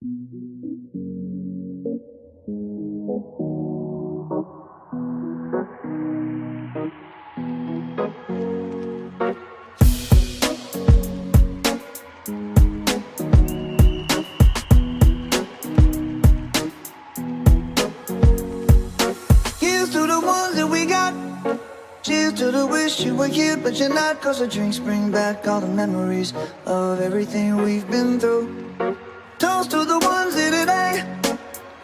Here's to the ones that we got. Cheers to the wish you were here, but you're not. Cause the drinks bring back all the memories of everything we've been through. Toast to the ones here today.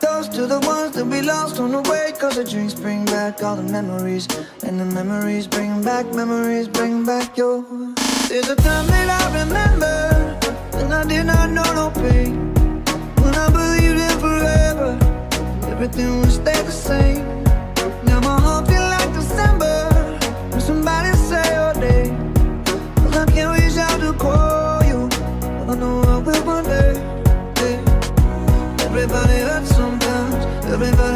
Toast to the ones that we lost on the way. Cause the drinks bring back all the memories. And the memories bring back your. There's a time that I remember when I did not know no pain. When I believed in forever, everything would stay the same. Now my heart feel like December when somebody say your name. Cause I can't reach out to call you, but I know I will one day. Everybody hurts sometimes, everybody